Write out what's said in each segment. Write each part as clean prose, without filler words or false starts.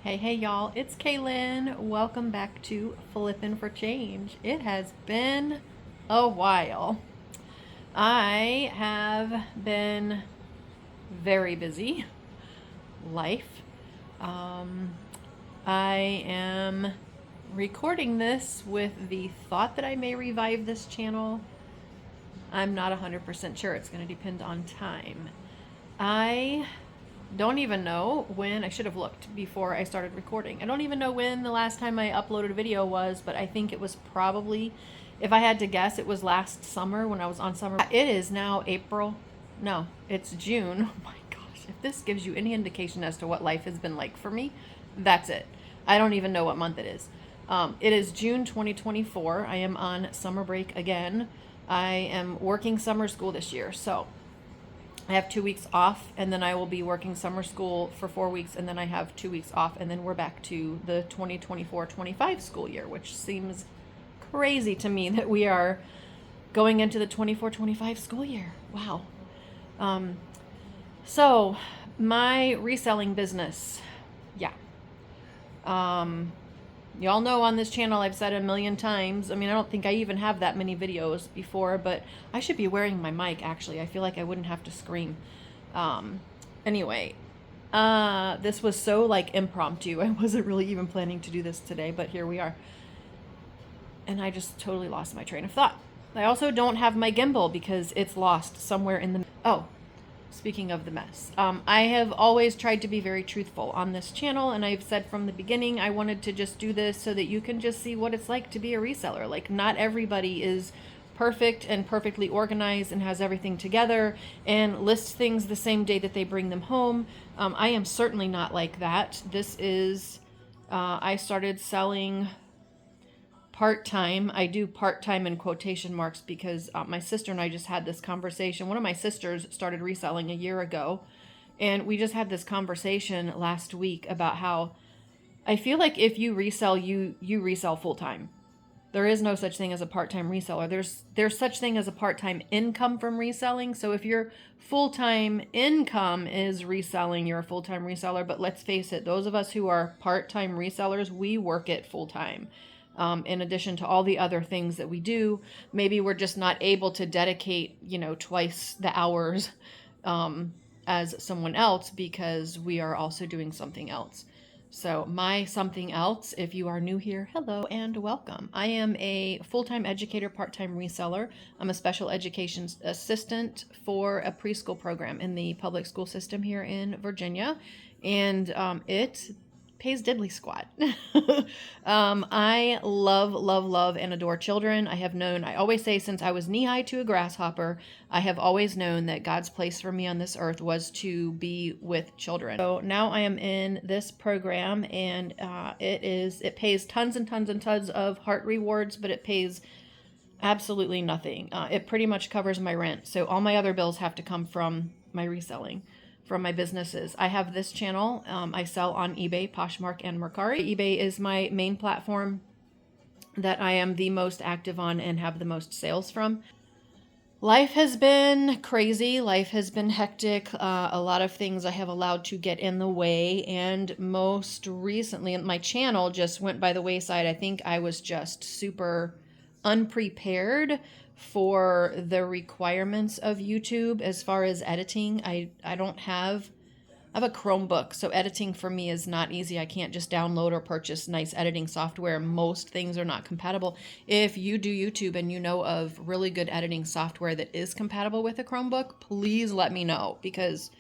Hey y'all, it's K-Lynn. Welcome back to Flippin' for Change. It has been a while. I have been very busy. Life. Um, I am recording this with the thought that I may revive this channel. I'm not 100% sure. It's going to depend on time. I don't even know when. I should have looked before I started recording. I don't even know when the last time I uploaded a video was, but I think it was probably, if I had to guess, it was last summer when I was on summer. It is now April. No, it's June. Oh my gosh. If this gives you any indication as to what life has been like for me, that's it. I don't even know what month it is. It is June 2024. I am on summer break again. I am working summer school this year. So I have 2 weeks off, and then I will be working summer school for 4 weeks, and then I have 2 weeks off, and then we're back to the 2024-25 school year, which seems crazy to me that we are going into the 24-25 school year. Wow. So my reselling business, yeah. Y'all know on this channel I've said a million times. I mean, I don't think I even have that many videos before, but I should be wearing my mic, actually. I feel like I wouldn't have to scream. Anyway, this was so like impromptu. I wasn't really even planning to do this today, but here we are. And I just totally lost my train of thought. I also don't have my gimbal because it's lost somewhere in the... Oh, speaking of the mess, I have always tried to be very truthful on this channel, and I've said from the beginning I wanted to just do this so that you can just see what it's like to be a reseller. Like, not everybody is perfect and perfectly organized and has everything together and lists things the same day that they bring them home. I am certainly not like that. This is, I started selling part-time. I do part-time in quotation marks because my sister and I just had this conversation. One of my sisters started reselling a year ago, and we just had this conversation last week about how I feel like if you resell, you resell full-time. There is no such thing as a part-time reseller. There's such thing as a part-time income from reselling. So if your full-time income is reselling, you're a full-time reseller. But let's face it, those of us who are part-time resellers, we work it full-time. In addition to all the other things that we do, maybe we're just not able to dedicate, twice the hours as someone else because we are also doing something else. So my something else, if you are new here, hello and welcome. I am a full-time educator, part-time reseller. I'm a special education assistant for a preschool program in the public school system here in Virginia. And it pays diddly squat. I love, and adore children. I always say since I was knee-high to a grasshopper, I have always known that God's place for me on this earth was to be with children. So now I am in this program, and it pays tons and tons and tons of heart rewards, but it pays absolutely nothing. It pretty much covers my rent. So all my other bills have to come from my reselling, from my businesses. I have this channel. I sell on eBay, Poshmark, and Mercari. eBay is my main platform that I am the most active on and have the most sales from. Life has been crazy. Life has been hectic. A lot of things I have allowed to get in the way. And most recently, my channel just went by the wayside. I think I was just super unprepared for the requirements of YouTube as far as editing. I have a Chromebook, so editing for me is not easy. I can't just download or purchase nice editing software. Most things are not compatible. If you do YouTube and you know of really good editing software that is compatible with a Chromebook, please let me know, because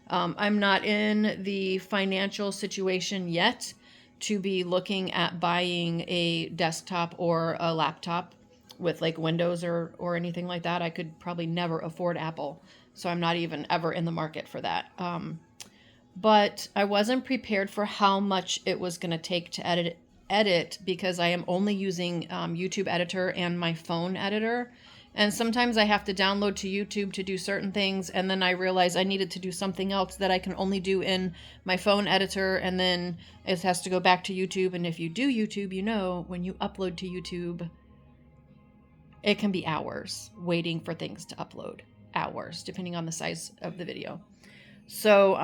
I'm not in the financial situation yet to be looking at buying a desktop or a laptop with like Windows or anything like that. I could probably never afford Apple, so I'm not even ever in the market for that. But I wasn't prepared for how much it was going to take to edit because I am only using YouTube editor and my phone editor. And sometimes I have to download to YouTube to do certain things, and then I realize I needed to do something else that I can only do in my phone editor, and then it has to go back to YouTube. And if you do YouTube, when you upload to YouTube, it can be hours waiting for things to upload. Hours, depending on the size of the video. So,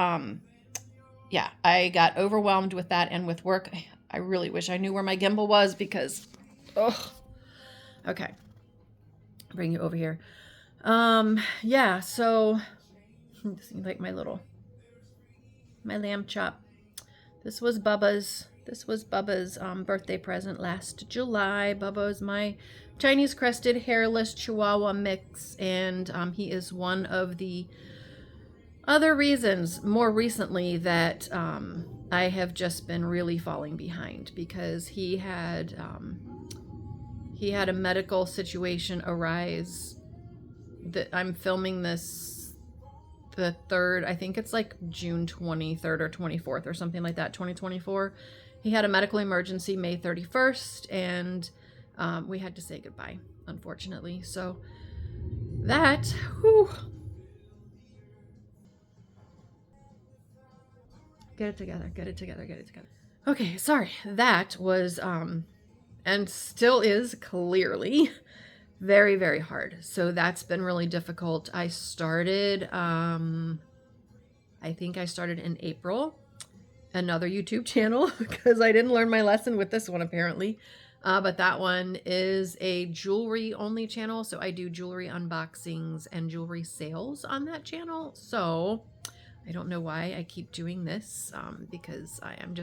yeah, I got overwhelmed with that and with work. I really wish I knew where my gimbal was because, oh, okay. Bring you over here. Yeah, so this is like my lamb chop. This was Bubba's birthday present last July. Bubba is my Chinese crested hairless Chihuahua mix, and he is one of the other reasons more recently that I have just been really falling behind, because he had a medical situation arise. That I'm filming this the 3rd, I think it's like June 23rd or 24th or something like that, 2024. He had a medical emergency May 31st, and we had to say goodbye, unfortunately. So that, whew. Get it together. Okay, sorry. That was, and still is clearly very, very hard. So that's been really difficult. I think I started in April, another YouTube channel, because I didn't learn my lesson with this one apparently. But that one is a jewelry only channel. So I do jewelry unboxings and jewelry sales on that channel. So I don't know why I keep doing this, because I'm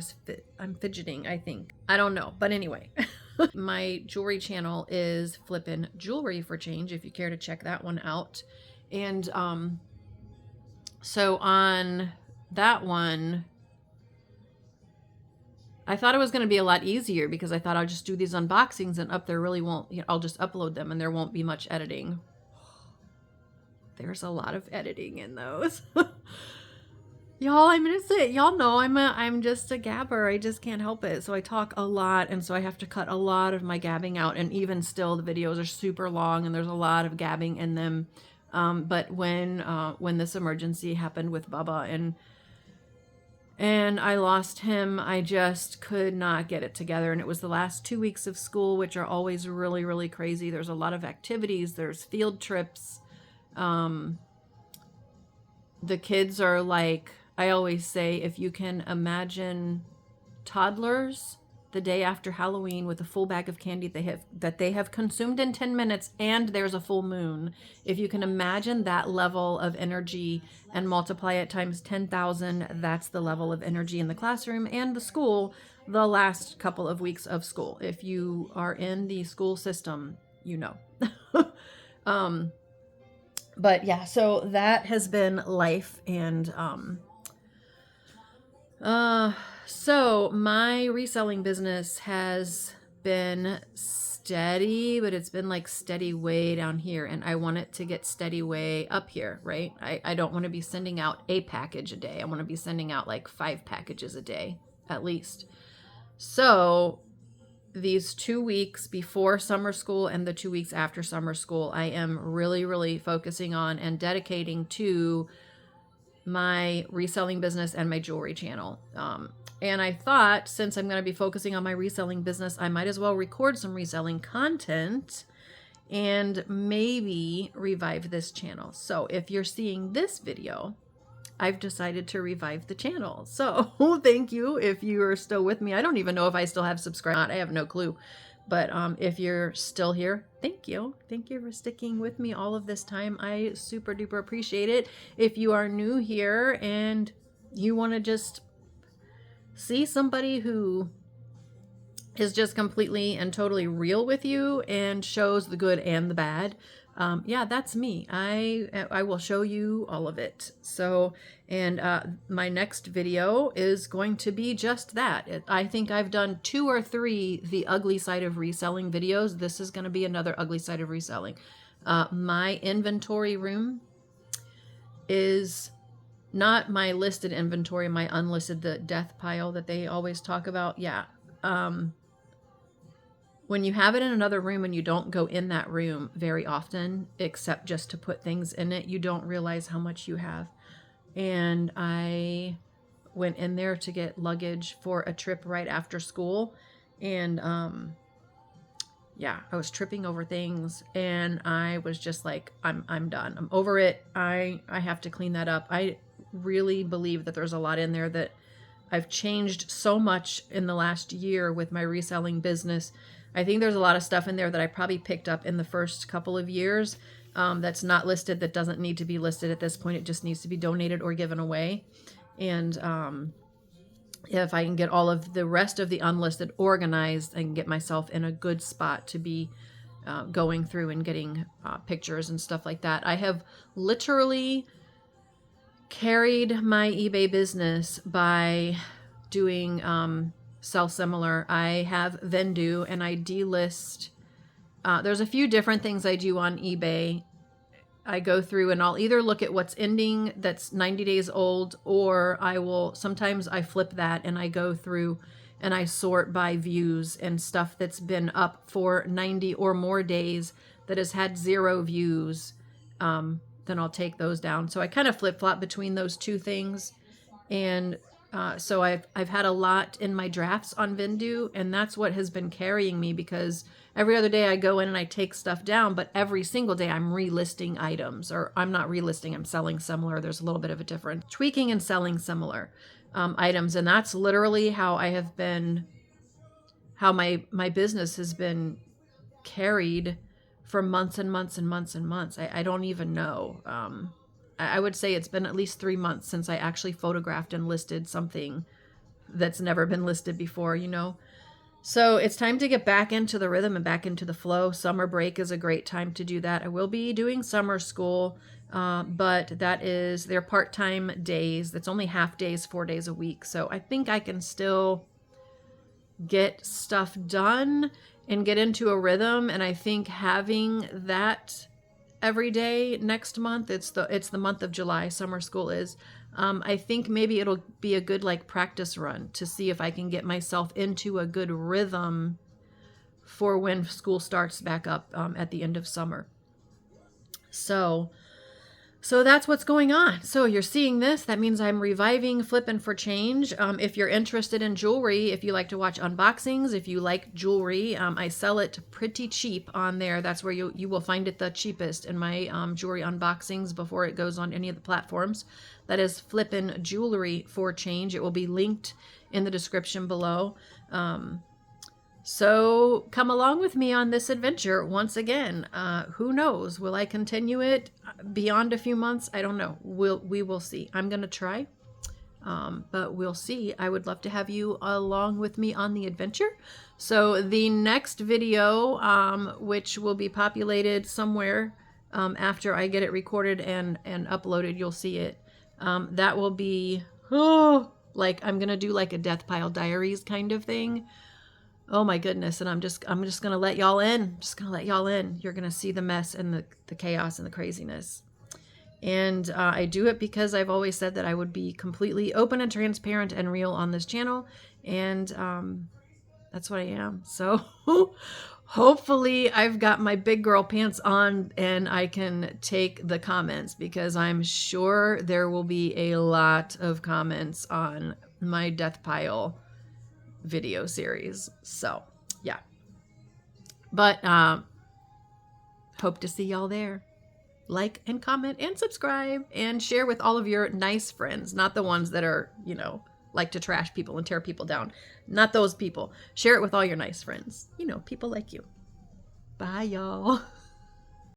fidgeting, I think. I don't know. But anyway, my jewelry channel is Flippin' Jewelry for Change, if you care to check that one out. And so on that one, I thought it was going to be a lot easier, because I thought I'll just do these unboxings and up there really won't, I'll just upload them and there won't be much editing. There's a lot of editing in those. Y'all, I'm gonna say, y'all know I'm just a gabber. I just can't help it. So I talk a lot, and so I have to cut a lot of my gabbing out. And even still, the videos are super long, and there's a lot of gabbing in them. But when this emergency happened with Bubba and I lost him, I just could not get it together. And it was the last 2 weeks of school, which are always really, really crazy. There's a lot of activities. There's field trips. The kids are like, I always say, if you can imagine toddlers the day after Halloween with a full bag of candy that they have consumed in 10 minutes and there's a full moon. If you can imagine that level of energy and multiply it times 10,000, that's the level of energy in the classroom and the school the last couple of weeks of school. If you are in the school system, you know. But yeah, so that has been life. And so my reselling business has been steady, but it's been like steady way down here, and I want it to get steady way up here, right? I don't want to be sending out a package a day. I want to be sending out like 5 packages a day at least. So these 2 weeks before summer school and the 2 weeks after summer school, I am really, really focusing on and dedicating to my reselling business and my jewelry channel. And I thought, since I'm going to be focusing on my reselling business, I might as well record some reselling content and maybe revive this channel. So if you're seeing this video, I've decided to revive the channel. So thank you if you are still with me. I don't even know if I still have subscribed. I have no clue. But if you're still here, thank you. Thank you for sticking with me all of this time. I super duper appreciate it. If you are new here and you want to just see somebody who is just completely and totally real with you and shows the good and the bad, yeah, that's me. I will show you all of it. So, and my next video is going to be just that. I think I've done 2 or 3 the ugly side of reselling videos. This is going to be another ugly side of reselling. My inventory room is not my listed inventory, my unlisted, the death pile that they always talk about. Yeah. When you have it in another room and you don't go in that room very often, except just to put things in it, you don't realize how much you have. And I went in there to get luggage for a trip right after school. And yeah, I was tripping over things and I was just like, I'm done. I'm over it. I have to clean that up. I really believe that there's a lot in there that I've changed so much in the last year with my reselling business. I think there's a lot of stuff in there that I probably picked up in the first couple of years that's not listed, that doesn't need to be listed at this point. It just needs to be donated or given away. And if I can get all of the rest of the unlisted organized, I can get myself in a good spot to be going through and getting pictures and stuff like that. I have literally carried my eBay business by doing sell similar. I have Vendu and I delist. There's a few different things I do on eBay. I go through and I'll either look at what's ending that's 90 days old, or sometimes I flip that and I go through and I sort by views and stuff that's been up for 90 or more days that has had 0 views. Then I'll take those down. So I kind of flip-flop between those two things. And so I've had a lot in my drafts on Vendu, and that's what has been carrying me, because every other day I go in and I take stuff down, but every single day I'm relisting items, or I'm not relisting, I'm selling similar. There's a little bit of a difference. Tweaking and selling similar items. And that's literally how my business has been carried for months and months and months and months. I don't even know. I would say it's been at least 3 months since I actually photographed and listed something that's never been listed before, So it's time to get back into the rhythm and back into the flow. Summer break is a great time to do that. I will be doing summer school, but they're part-time days. That's only half days, 4 days a week. So I think I can still get stuff done and get into a rhythm. And I think having that every day next month, it's the month of July, summer school is. I think maybe it'll be a good practice run to see if I can get myself into a good rhythm for when school starts back up at the end of summer. So that's what's going on. So you're seeing this. That means I'm reviving Flippin' for Change. If you're interested in jewelry, if you like to watch unboxings, if you like jewelry, I sell it pretty cheap on there. That's where you will find it the cheapest in my jewelry unboxings before it goes on any of the platforms. That is Flippin' Jewelry for Change. It will be linked in the description below. So come along with me on this adventure once again. Who knows? Will I continue it beyond a few months? I don't know. We will see. I'm going to try, but we'll see. I would love to have you along with me on the adventure. So the next video, which will be populated somewhere after I get it recorded and uploaded, you'll see it. That will be, I'm going to do a Death Pile Diaries kind of thing. Oh my goodness. And I'm just going to let y'all in. You're going to see the mess and the chaos and the craziness. And I do it because I've always said that I would be completely open and transparent and real on this channel. And that's what I am. So hopefully I've got my big girl pants on and I can take the comments, because I'm sure there will be a lot of comments on my Death Pile video series. So yeah, but hope to see y'all there. Like and comment and subscribe and share with all of your nice friends, not the ones that are like to trash people and tear people down. Not those people. Share it with all your nice friends, people like you. Bye y'all.